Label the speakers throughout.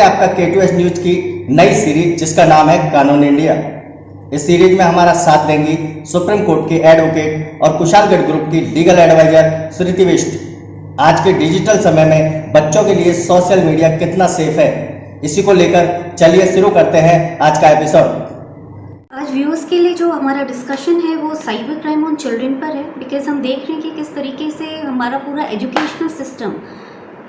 Speaker 1: आपका K2S news की नई सीरीज जिसका नाम है कानून इंडिया। इस सीरीज में हमारा साथ देंगी सुप्रीम कोर्ट की एडवोकेट और कुशालगढ़ ग्रुप की लीगल एडवाइजर श्रुति बिष्ट। आज के डिजिटल समय में बच्चों के लिए सोशल मीडिया कितना सेफ है, इसी को लेकर चलिए शुरू करते हैं आज का एपिसोड।
Speaker 2: आज व्यूअर्स के लिए जो हमारा डिस्कशन है वो साइबर क्राइम ऑन चिल्ड्रन पर है, बिकॉज हम देख रहे हैं कि किस तरीके से हमारा पूरा एजुकेशनल सिस्टम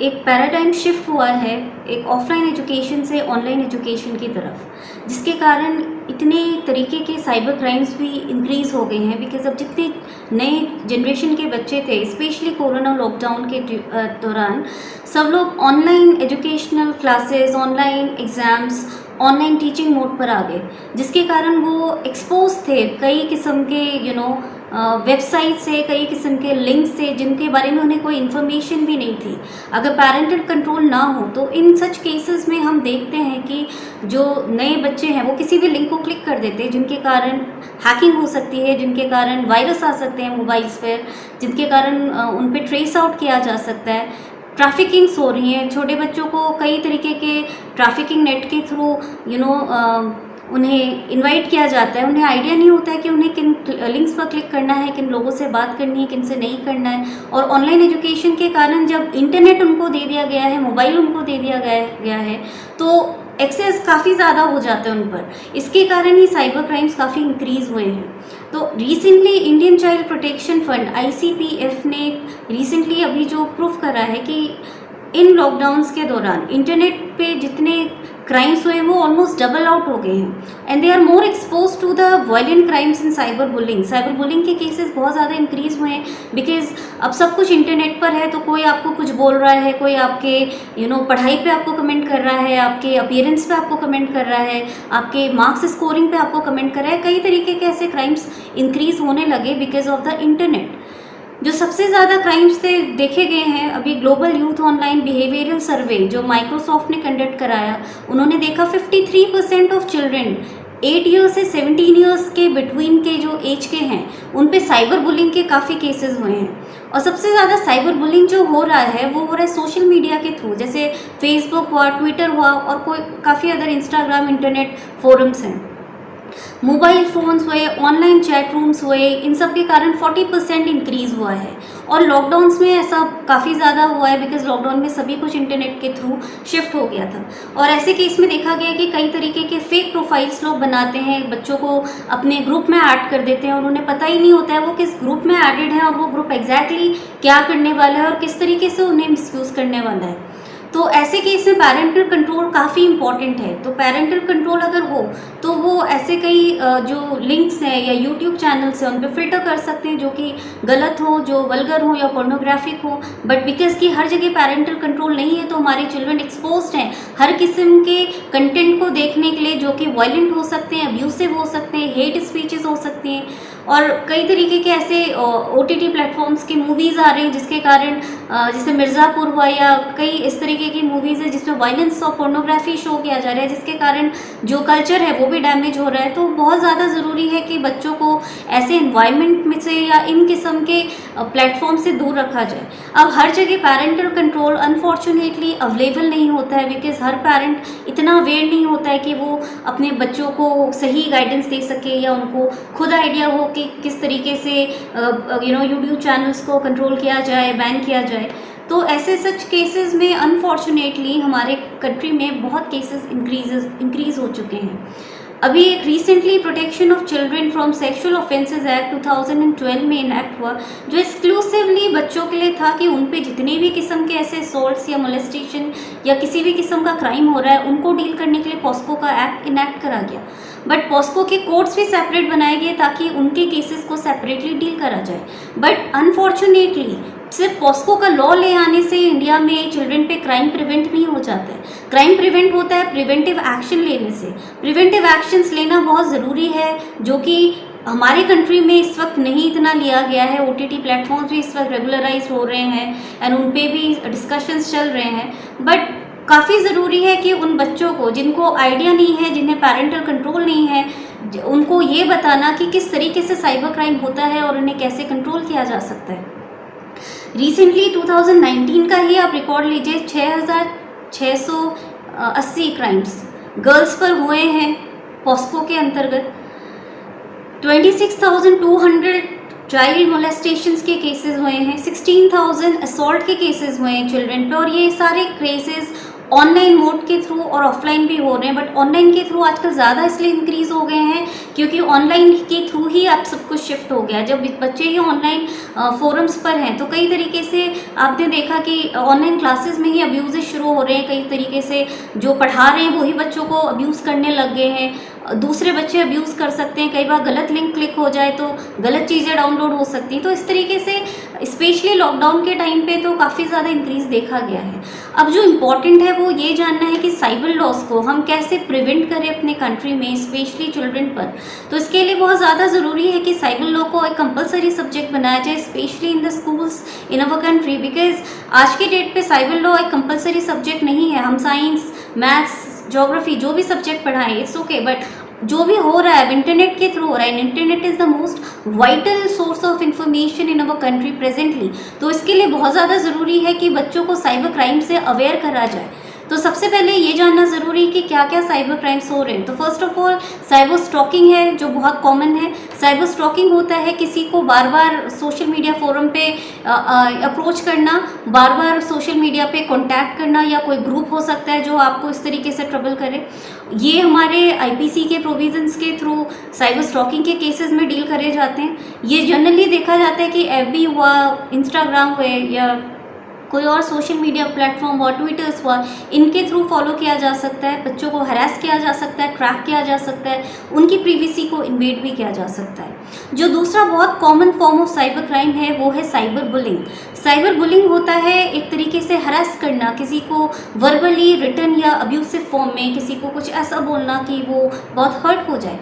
Speaker 2: एक पैराडाइम शिफ्ट हुआ है एक ऑफलाइन एजुकेशन से ऑनलाइन एजुकेशन की तरफ, जिसके कारण इतने तरीके के साइबर क्राइम्स भी इंक्रीज़ हो गए हैं। बिकॉज अब जितने नए जनरेशन के बच्चे थे, स्पेशली कोरोना लॉकडाउन के दौरान सब लोग online educational classes, online exams, online teaching mode पर आ गए, जिसके कारण वो एक्सपोज थे कई किस्म के वेबसाइट से, कई किस्म के लिंक से, जिनके बारे में उन्हें कोई इन्फॉर्मेशन भी नहीं थी। अगर पेरेंटल कंट्रोल ना हो तो इन सच केसेस में हम देखते हैं कि जो नए बच्चे हैं वो किसी भी लिंक को क्लिक कर देते हैं, जिनके कारण हैकिंग हो सकती है, जिनके कारण वायरस आ सकते हैं मोबाइल्स पर, जिनके कारण उन पर ट्रेस आउट किया जा सकता है। ट्रैफिकिंग्स हो रही हैं, छोटे बच्चों को कई तरीके के ट्रैफिकिंग नेट के थ्रू उन्हें इनवाइट किया जाता है। उन्हें आइडिया नहीं होता है कि उन्हें किन लिंक्स पर क्लिक करना है, किन लोगों से बात करनी है, किन से नहीं करना है। और ऑनलाइन एजुकेशन के कारण जब इंटरनेट उनको दे दिया गया है, मोबाइल उनको दे दिया गया है, तो एक्सेस काफ़ी ज़्यादा हो जाता है उन पर। इसके कारण ही साइबर क्राइम्स काफ़ी इंक्रीज़ हुए हैं। तो recently Indian child protection fund ICPF ने रिसेंटली अभी जो प्रूफ करा है कि इन लॉकडाउन्स के दौरान इंटरनेट पे जितने क्राइम्स हुए हैं वो ऑलमोस्ट डबल आउट हो गए हैं, and they are more expose to the violent crimes in cyber bullying. Cyber bullying के केसेस बहुत ज़्यादा इंक्रीज हुए हैं, बिकॉज अब सब कुछ इंटरनेट पर है। तो कोई आपको कुछ बोल रहा है, कोई आपके पढ़ाई पे आपको कमेंट कर रहा है, आपके अपीयरेंस पे आपको कमेंट कर रहा है, आपके मार्क्स स्कोरिंग पे आपको कमेंट कर रहा है। कई तरीके के ऐसे क्राइम्स इंक्रीज होने लगे बिकॉज ऑफ द इंटरनेट। जो सबसे ज़्यादा क्राइम्स देखे गए हैं अभी ग्लोबल यूथ ऑनलाइन बिहेवियरल सर्वे जो माइक्रोसॉफ्ट ने कंडक्ट कराया, उन्होंने देखा 53% ऑफ चिल्ड्रन 8 ईयर्स से 17 ईयर्स के बिटवीन के जो एज के हैं उन पे साइबर बुलिंग के काफ़ी केसेस हुए हैं। और सबसे ज़्यादा साइबर बुलिंग जो हो रहा है वो हो रहा है सोशल मीडिया के थ्रू, जैसे फेसबुक हुआ, ट्विटर हुआ और कोई काफ़ी अदर इंस्टाग्राम इंटरनेट फोरम्स हैं। मोबाइल फ़ोन्स हुए, ऑनलाइन चैट रूम्स हुए, इन सब के कारण 40% इंक्रीज़ हुआ है। और लॉकडाउन्स में ऐसा काफ़ी ज़्यादा हुआ है बिकॉज लॉकडाउन में सभी कुछ इंटरनेट के थ्रू शिफ्ट हो गया था। और ऐसे केस में देखा गया कि कई तरीके के फेक प्रोफाइल्स लोग बनाते हैं, बच्चों को अपने ग्रुप में ऐड कर देते हैं और उन्हें पता ही नहीं होता है वो किस ग्रुप में एडेड है और वो ग्रुप एग्जैक्टली क्या करने वाला है और किस तरीके से उन्हें मिसयूज़ करने वाला है। तो ऐसे केस में पेरेंटल कंट्रोल काफ़ी इंपॉर्टेंट है। तो पेरेंटल कंट्रोल अगर हो तो वो ऐसे कई जो लिंक्स हैं या यूट्यूब चैनल्स हैं उन पर फिल्टर कर सकते हैं जो कि गलत हो, जो वल्गर हो या पोर्नोग्राफिक हो। बट बिकॉज कि हर जगह पेरेंटल कंट्रोल नहीं है तो हमारे चिल्ड्रन एक्सपोज्ड हैं हर किस्म के कंटेंट को देखने के लिए, जो कि वायलेंट हो सकते हैं, अब्यूसिव हो सकते हैं, हेट स्पीचेस हो सकती हैं। और कई तरीके के ऐसे OTT प्लेटफॉर्म्स की मूवीज़ आ रही हैं जिसके कारण जैसे मिर्ज़ापुर हुआ या कई इस तरीके की मूवीज़ है जिसमें वायलेंस और पोर्नोग्राफी शो किया जा रहा है, जिसके कारण जो कल्चर है वो भी डैमेज हो रहा है। तो बहुत ज़्यादा ज़रूरी है कि बच्चों को ऐसे इन्वायरमेंट में से या इन किस्म के प्लेटफॉर्म से दूर रखा जाए। अब हर जगह पेरेंटल कंट्रोल अनफॉर्चुनेटली अवेलेबल नहीं होता है बिकॉज हर पेरेंट इतना अवेयर नहीं होता है कि वो अपने बच्चों को सही गाइडेंस दे सके या उनको खुद आइडिया हो कि किस तरीके से यूट्यूब चैनल्स को कंट्रोल किया जाए, बैन किया जाए। तो ऐसे सच केसेस में अनफॉर्चुनेटली हमारे कंट्री में बहुत केसेस इंक्रीज हो चुके हैं। अभी एक recently protection of children from sexual offences act 2012 में इनैक्ट हुआ, जो एक्सक्लूसिवली बच्चों के लिए था कि उन पे जितने भी किस्म के ऐसे असॉल्ट्स या मोलेस्टेशन या किसी भी किस्म का क्राइम हो रहा है उनको डील करने के लिए पॉस्को का एक्ट इनैक्ट करा गया। बट पॉस्को के कोर्ट्स भी सेपरेट बनाए गए ताकि उनके केसेस को सेपरेटली डील करा जाए। बट अनफॉर्चुनेटली सिर्फ पॉस्को का लॉ ले आने से इंडिया में चिल्ड्रन पे क्राइम प्रिवेंट नहीं हो जाता है। क्राइम प्रिवेंट होता है प्रिवेंटिव एक्शन लेने से। प्रिवेंटिव एक्शंस लेना बहुत ज़रूरी है, जो कि हमारे कंट्री में इस वक्त नहीं इतना लिया गया है। OTT प्लेटफॉर्म्स भी इस वक्त रेगुलराइज हो रहे हैं एंड उन पे भी डिस्कशंस चल रहे हैं। बट काफ़ी ज़रूरी है कि उन बच्चों को जिनको आइडिया नहीं है, जिन्हें पेरेंटल कंट्रोल नहीं है, उनको ये बताना कि किस तरीके से साइबर क्राइम होता है और उन्हें कैसे कंट्रोल किया जा सकता है। रिसेंटली 2019 का ही आप रिकॉर्ड लीजिए, 6,600 80 क्राइम्स गर्ल्स पर हुए हैं पॉस्को के अंतर्गत। 26,200 चाइल्ड मोलेस्टेशंस के केसेस हुए हैं, 16,000 असॉल्ट के केसेस हुए हैं चिल्ड्रन पे। और ये सारे केसेस ऑनलाइन मोड के थ्रू और ऑफलाइन भी हो रहे हैं, बट ऑनलाइन के थ्रू आजकल ज़्यादा इसलिए इंक्रीज़ हो गए हैं क्योंकि ऑनलाइन के थ्रू ही अब सब कुछ शिफ्ट हो गया। जब बच्चे ही ऑनलाइन फोरम्स पर हैं तो कई तरीके से आपने देखा कि ऑनलाइन क्लासेस में ही अब्यूज़ शुरू हो रहे हैं। कई तरीके से जो पढ़ा रहे हैं वही बच्चों को अब्यूज़ करने लग गए हैं, दूसरे बच्चे अब्यूज़ कर सकते हैं। कई बार गलत लिंक क्लिक हो जाए तो गलत चीज़ें डाउनलोड हो सकती हैं। तो इस तरीके से स्पेशली लॉकडाउन के टाइम पे तो काफ़ी ज़्यादा इंक्रीज़ देखा गया है। अब जो इम्पॉर्टेंट है वो ये जानना है कि साइबर लॉस को हम कैसे प्रिवेंट करें अपने कंट्री में, स्पेशली चिल्ड्रन पर। तो इसके लिए बहुत ज़्यादा ज़रूरी है कि साइबर लॉ को एक कंपलसरी सब्जेक्ट बनाया जाए, specially in the schools in our country, because आज के डेट पे साइबर लॉ एक कंपलसरी सब्जेक्ट नहीं है। हम साइंस, मैथ्स, ज्योग्राफी जो भी सब्जेक्ट पढ़ाएं इट्स ओके, बट जो भी हो रहा है इंटरनेट के थ्रू हो रहा है। Internet is the most vital source of information in our country presently. तो इसके लिए बहुत ज़्यादा ज़रूरी है कि बच्चों को साइबर क्राइम से अवेयर करा जाए। तो सबसे पहले ये जानना ज़रूरी है कि क्या क्या साइबर क्राइम्स हो रहे हैं। तो first of all cyber stalking है जो बहुत कॉमन है। साइबर स्टॉकिंग होता है किसी को बार बार सोशल मीडिया फोरम पे अप्रोच करना, बार बार सोशल मीडिया पे कांटेक्ट करना, या कोई ग्रुप हो सकता है जो आपको इस तरीके से ट्रबल करे। ये हमारे आईपीसी के प्रोविजंस के थ्रू साइबर स्टॉकिंग के केसेस में डील करे जाते हैं। ये जनरली देखा जाता है कि एफबी हुआ, इंस्टाग्राम हुए, या कोई और सोशल मीडिया प्लेटफॉर्म हुआ, ट्विटर्स हुआ, इनके थ्रू फॉलो किया जा सकता है। बच्चों को हरास किया जा सकता है, ट्रैक किया जा सकता है, उनकी प्रिवेसी को इन्वेड भी किया जा सकता है। जो दूसरा बहुत common form of cyber crime है वो है साइबर बुलिंग। साइबर बुलिंग होता है एक तरीके से हरास करना, किसी को वर्बली, रिटन या अब्यूसिव फॉर्म में किसी को कुछ ऐसा बोलना कि वो बहुत हर्ट हो जाए।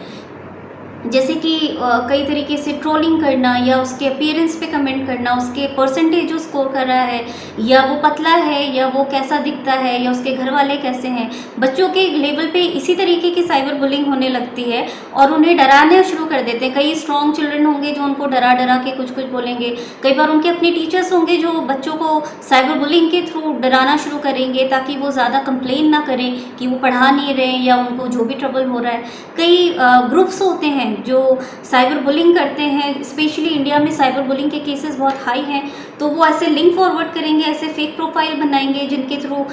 Speaker 2: जैसे कि कई तरीके से ट्रोलिंग करना, या उसके अपीयरेंस पे कमेंट करना, उसके परसेंटेज जो स्कोर कर रहा है, या वो पतला है, या वो कैसा दिखता है, या उसके घर वाले कैसे हैं। बच्चों के लेवल पे इसी तरीके की साइबर बुलिंग होने लगती है और उन्हें डराना शुरू कर देते हैं। कई स्ट्रॉन्ग चिल्ड्रन होंगे जो उनको डरा डरा के कुछ कुछ बोलेंगे। कई बार उनके अपने टीचर्स होंगे जो बच्चों को साइबर बुलिंग के थ्रू डराना शुरू करेंगे ताकि वो ज़्यादा कंप्लेन ना करें कि वो पढ़ा नहीं रहे या उनको जो भी ट्रबल हो रहा है। कई ग्रुप्स होते हैं जो साइबर बुलिंग करते हैं, स्पेशली इंडिया में साइबर बुलिंग के केसेस बहुत हाई हैं। तो वो ऐसे लिंक फॉरवर्ड करेंगे, ऐसे फेक प्रोफाइल बनाएंगे जिनके थ्रू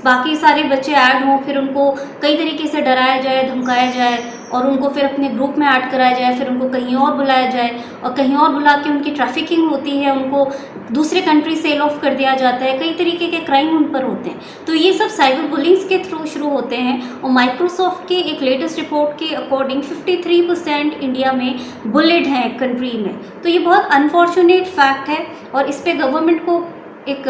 Speaker 2: बाकी सारे बच्चे ऐड हों, फिर उनको कई तरीके से डराया जाए, धमकाया जाए और उनको फिर अपने ग्रुप में ऐड कराया जाए, फिर उनको कहीं और बुलाया जाए और कहीं और बुला के उनकी ट्रैफिकिंग होती है, उनको दूसरे कंट्री सेल ऑफ कर दिया जाता है। कई तरीके के क्राइम उन पर होते हैं। तो ये सब साइबर बुलिंग्स के थ्रू शुरू होते हैं। और माइक्रोसॉफ्ट के एक लेटेस्ट रिपोर्ट के अकॉर्डिंग 53% इंडिया में बुलिड हैं कंट्री में। तो ये बहुत अनफॉर्चुनेट फैक्ट है और इस पे गवर्नमेंट को एक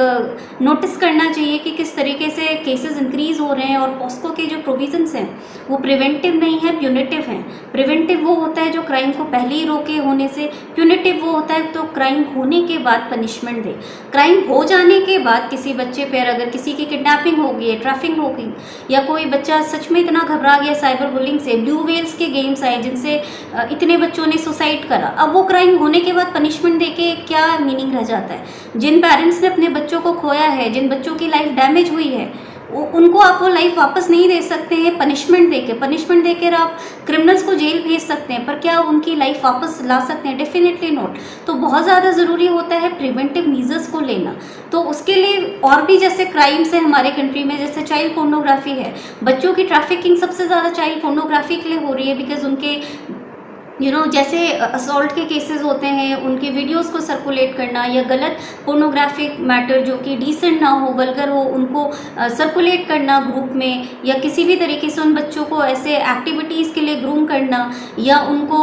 Speaker 2: नोटिस करना चाहिए कि किस तरीके से केसेस इंक्रीज़ हो रहे हैं। और पॉस्को के जो प्रोविजंस हैं वो प्रिवेंटिव नहीं है, प्यूनिटिव हैं। प्रिवेंटिव वो होता है जो क्राइम को पहले ही रोके होने से, प्यूनिटिव वो होता है तो क्राइम होने के बाद पनिशमेंट दे। क्राइम हो जाने के बाद किसी बच्चे पर अगर किसी की किडनैपिंग हो गई है, ट्रैफिकिंग हो गई, या कोई बच्चा सच में इतना घबरा गया साइबर बुलिंग से, ब्लू वेल्स के गेम्स आए जिनसे इतने बच्चों ने सुसाइड करा, अब वो क्राइम होने के बाद पनिशमेंट दे के क्या मीनिंग रह जाता है। जिन पेरेंट्स ने अपने बच्चों को खोया है, जिन बच्चों की लाइफ डैमेज हुई है, उनको आप वो लाइफ वापस नहीं दे सकते हैं पनिशमेंट देके। पनिशमेंट देकर आप क्रिमिनल्स को जेल भेज सकते हैं, पर क्या उनकी लाइफ वापस ला सकते हैं? Definitely not. तो बहुत ज़्यादा ज़रूरी होता है प्रिवेंटिव मीजर्स को लेना। तो उसके लिए और भी जैसे क्राइम्स है हमारे कंट्री में, जैसे चाइल्ड पोर्नोग्राफी है, बच्चों की ट्रैफिकिंग सबसे ज़्यादा चाइल्ड पोर्नोग्राफी के लिए हो रही है। बिकॉज उनके जैसे असॉल्ट के केसेस होते हैं, उनके वीडियोस को सर्कुलेट करना या गलत पोर्नोग्राफिक मैटर जो कि डिसेंट ना हो, वल्गर हो, उनको सर्कुलेट करना ग्रुप में, या किसी भी तरीके से उन बच्चों को ऐसे एक्टिविटीज़ के लिए ग्रूम करना, या उनको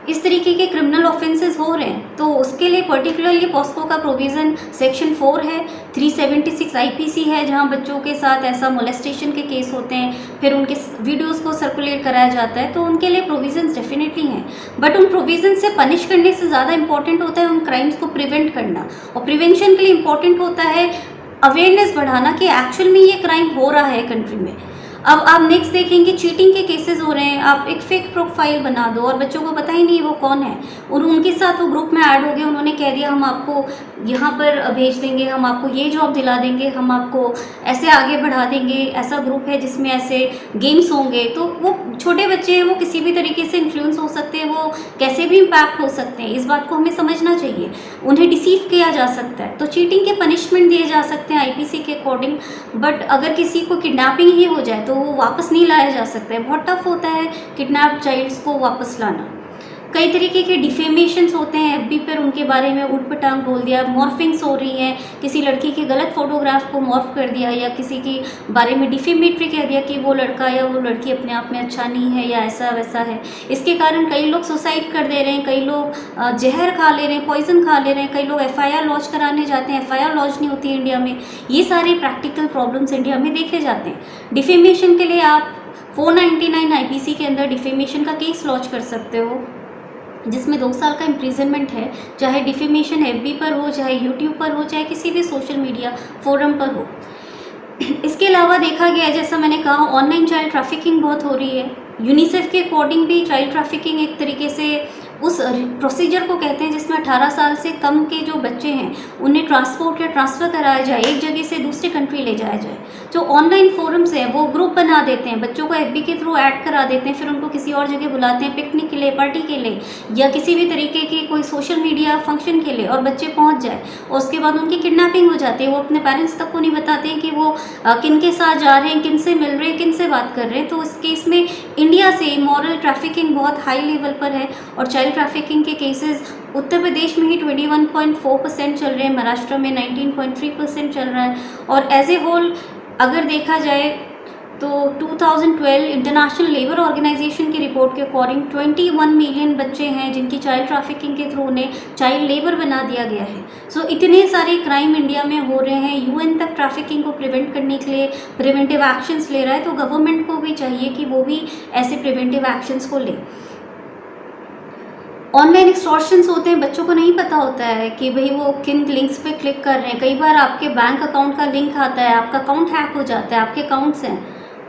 Speaker 2: इस तरीके के क्रिमिनल ऑफेंसेस हो रहे हैं। तो उसके लिए पर्टिकुलरली पॉस्को का प्रोविज़न सेक्शन 4 है, 376 आईपीसी है, जहां बच्चों के साथ ऐसा मोलेस्टेशन के केस होते हैं, फिर उनके वीडियोस को सर्कुलेट कराया जाता है। तो उनके लिए प्रोविजंस डेफिनेटली हैं, बट उन प्रोविजन से पनिश करने से ज़्यादा इंपॉर्टेंट होता है उन क्राइम्स को प्रिवेंट करना। और प्रिवेंशन के लिए इंपॉर्टेंट होता है अवेयरनेस बढ़ाना कि एक्चुअल में ये क्राइम हो रहा है कंट्री में। अब आप नेक्स्ट देखेंगे चीटिंग के केसेस हो रहे हैं, आप एक फेक प्रोफाइल बना दो और बच्चों को पता ही नहीं वो कौन है, और उनके साथ वो ग्रुप में ऐड हो गए, उन्होंने कह दिया हम आपको यहाँ पर भेज देंगे, हम आपको ये जॉब दिला देंगे, हम आपको ऐसे आगे बढ़ा देंगे, ऐसा ग्रुप है जिसमें ऐसे गेम्स होंगे। तो वो छोटे बच्चे हैं, वो किसी भी तरीके से इन्फ्लुएंस हो सकते हैं, वो कैसे भी इम्पैक्ट हो सकते हैं, इस बात को हमें समझना चाहिए। उन्हें डिसीव किया जा सकता है, तो चीटिंग के पनिशमेंट दिए जा सकते हैं आईपीसी के अकॉर्डिंग। बट अगर किसी को किडनैपिंग ही हो जाए तो वो वापस नहीं लाया जा सकता है, बहुत टफ होता है किडनैप चाइल्ड्स को वापस लाना। कई तरीके के डिफेमेशंस होते हैं, एफबी पर उनके बारे में उठपटांग बोल दिया, मॉर्फिंग्स हो रही हैं, किसी लड़की के गलत फोटोग्राफ को मॉर्फ कर दिया, या किसी के बारे में डिफेमेटरी कह दिया कि वो लड़का या वो लड़की अपने आप में अच्छा नहीं है या ऐसा वैसा है। इसके कारण कई लोग सुसाइड कर दे रहे हैं, कई लोग जहर खा ले रहे हैं, पॉइजन खा ले रहे हैं, कई लोग एफआईआर लॉन्च कराने जाते हैं, एफआईआर लॉन्च नहीं होती है इंडिया में। ये सारे प्रैक्टिकल प्रॉब्लम्स इंडिया में देखे जाते हैं। डिफेमेशन के लिए आप 499 आईपीसी के अंदर डिफेमेशन का केस लॉन्च कर सकते हो, जिसमें 2 साल का इम्प्रिजनमेंट है, चाहे डिफेमेशन एफबी पर हो, चाहे यूट्यूब पर हो, चाहे किसी भी सोशल मीडिया फोरम पर हो। इसके अलावा देखा गया है, जैसा मैंने कहा, ऑनलाइन चाइल्ड ट्रैफिकिंग बहुत हो रही है। यूनिसेफ के अकॉर्डिंग भी चाइल्ड ट्रैफिकिंग एक तरीके से उस प्रोसीजर को कहते हैं जिसमें 18 साल से कम के जो बच्चे हैं उन्हें ट्रांसपोर्ट या ट्रांसफ़र कराया जाए, एक जगह से दूसरी कंट्री ले जाया जाए। जो ऑनलाइन फोरम्स हैं वो ग्रुप बना देते हैं, बच्चों को एफबी के थ्रू ऐड करा देते हैं, फिर उनको किसी और जगह बुलाते हैं पिकनिक के लिए, पार्टी के लिए, या किसी भी तरीके के कोई सोशल मीडिया फंक्शन के लिए, और बच्चे पहुँच जाए और उसके बाद उनकी किडनैपिंग हो जाती है। वो अपने पेरेंट्स तक को नहीं बताते हैं कि वो किन के साथ जा रहे हैं, किन से मिल रहे हैं, किन से बात कर रहे हैं। तो इस केस में इंडिया से मॉरल ट्रैफिकिंग बहुत हाई लेवल पर है, और चाइल्ड ट्रैफिकिंग के केसेस उत्तर प्रदेश में ही 21.4% चल रहे हैं, महाराष्ट्र में 19.3% चल रहा है। और एज ए होल अगर देखा जाए तो 2012 इंटरनेशनल लेबर ऑर्गेनाइजेशन की रिपोर्ट के अकॉर्डिंग 21 मिलियन बच्चे हैं जिनकी चाइल्ड ट्रैफिकिंग के थ्रू उन्हें चाइल्ड लेबर बना दिया गया है। सो इतने सारे क्राइम इंडिया में हो रहे हैं, यूएन तक ट्रैफिकिंग को प्रिवेंट करने के लिए प्रिवेंटिव एक्शंस ले रहा है, तो गवर्नमेंट को भी चाहिए कि वो भी ऐसे प्रिवेंटिव एक्शंस को ले। ऑनलाइन एक्सटॉर्शंस होते हैं, बच्चों को नहीं पता होता है कि भाई वो किन लिंक्स पे क्लिक कर रहे हैं। कई बार आपके बैंक अकाउंट का लिंक आता है, आपका अकाउंट हैक हो जाता है, आपके अकाउंट्स हैं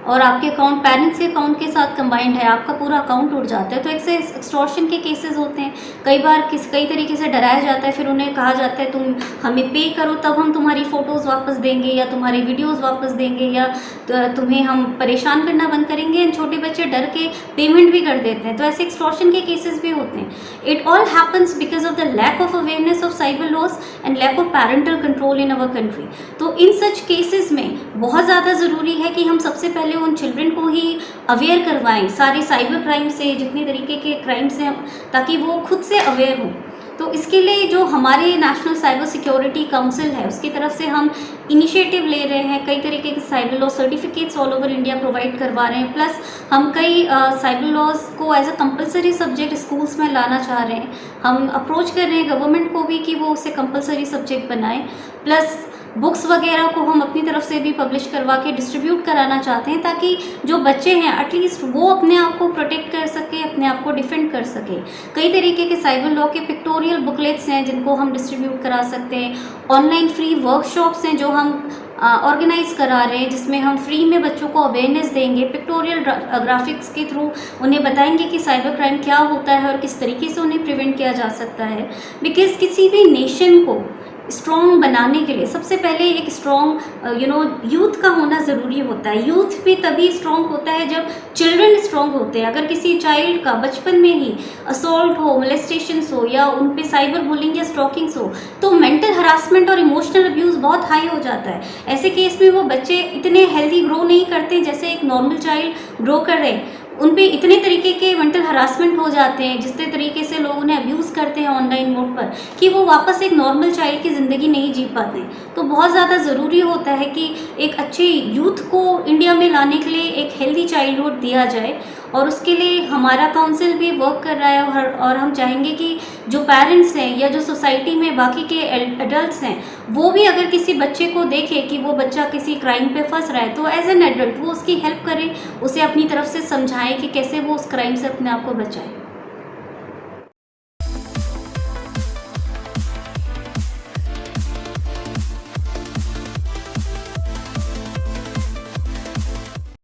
Speaker 2: और आपके अकाउंट पेरेंट्स के अकाउंट के साथ कंबाइंड है, आपका पूरा अकाउंट उड़ जाता है। तो ऐसे एक्सटॉर्शन के केसेस होते हैं। कई बार कई तरीके से डराया जाता है, फिर उन्हें कहा जाता है तुम हमें पे करो तब हम तुम्हारी फ़ोटोज़ वापस देंगे या तुम्हारी वीडियोज़ वापस देंगे, या तुम्हें हम परेशान करना बंद करेंगे। छोटे बच्चे डर के पेमेंट भी कर देते हैं। तो ऐसे एक्सटॉर्शन के केसेस भी होते हैं। It all happens because of the lack of awareness of cyber laws and lack of parental control in our country. तो इन सच केसेस में बहुत ज़्यादा ज़रूरी है कि हम सबसे पहले उन चिल्ड्रन को ही अवेयर करवाएं सारे साइबर क्राइम से, जितने तरीके के क्राइम्स हैं, ताकि वो खुद से अवेयर हों। तो इसके लिए जो हमारे नेशनल साइबर सिक्योरिटी काउंसिल है उसकी तरफ से हम इनिशिएटिव ले रहे हैं, कई तरीके के cyber law certificates all over India provide करवा रहे हैं। प्लस हम कई साइबर लॉज को as a compulsory subject schools में लाना चाह रहे हैं। हम अप्रोच कर रहे हैं गवर्नमेंट को भी कि वो उसे कंपलसरी सब्जेक्ट बनाएं। प्लस बुक्स वगैरह को हम अपनी तरफ से भी पब्लिश करवा के डिस्ट्रीब्यूट कराना चाहते हैं, ताकि जो बच्चे हैं एटलीस्ट वो अपने आप को प्रोटेक्ट कर सके, अपने आप को डिफेंड कर सके। कई तरीके के साइबर लॉ के पिक्टोरियल बुकलेट्स हैं जिनको हम डिस्ट्रीब्यूट करा सकते हैं। ऑनलाइन फ्री वर्कशॉप्स हैं जो हम ऑर्गेनाइज करा रहे हैं, जिसमें हम फ्री में बच्चों को अवेयरनेस देंगे, पिक्टोरियल ग्राफिक्स के थ्रू उन्हें बताएंगे कि साइबर क्राइम क्या होता है और किस तरीके से उन्हें प्रिवेंट किया जा सकता है। बिकॉज किसी भी नेशन को स्ट्रॉन्ग बनाने के लिए सबसे पहले एक स्ट्रॉन्ग यूथ का होना ज़रूरी होता है। यूथ भी तभी स्ट्रॉन्ग होता है जब चिल्ड्रन स्ट्रॉन्ग होते हैं। अगर किसी चाइल्ड का बचपन में ही असॉल्ट हो, मोलेस्टेशंस हो, या उन पे साइबर बुलिंग या स्टॉकिंग्स हो, तो मेंटल हरासमेंट और इमोशनल अब्यूज़ बहुत हाई हो जाता है। ऐसे केस में वो बच्चे इतने हेल्दी ग्रो नहीं करते जैसे एक नॉर्मल चाइल्ड ग्रो कर रहे हैं। उन पे इतने तरीके के मेंटल हरासमेंट हो जाते हैं, जिस तरीके से लोग उन्हें अब्यूज़ करते हैं ऑनलाइन मोड पर, कि वो वापस एक नॉर्मल चाइल्ड की ज़िंदगी नहीं जी पाते। तो बहुत ज़्यादा ज़रूरी होता है कि एक अच्छे यूथ को इंडिया में लाने के लिए एक हेल्दी चाइल्डहुड दिया जाए, और उसके लिए हमारा काउंसिल भी वर्क कर रहा है। और हम चाहेंगे कि जो पेरेंट्स हैं या जो सोसाइटी में बाकी के एडल्ट्स हैं, वो भी अगर किसी बच्चे को देखे कि वो बच्चा किसी क्राइम पे फंस रहा है, तो एज एन एडल्ट वो उसकी हेल्प करें, उसे अपनी तरफ से समझाएं कि कैसे वो उस क्राइम से अपने आप को बचाए।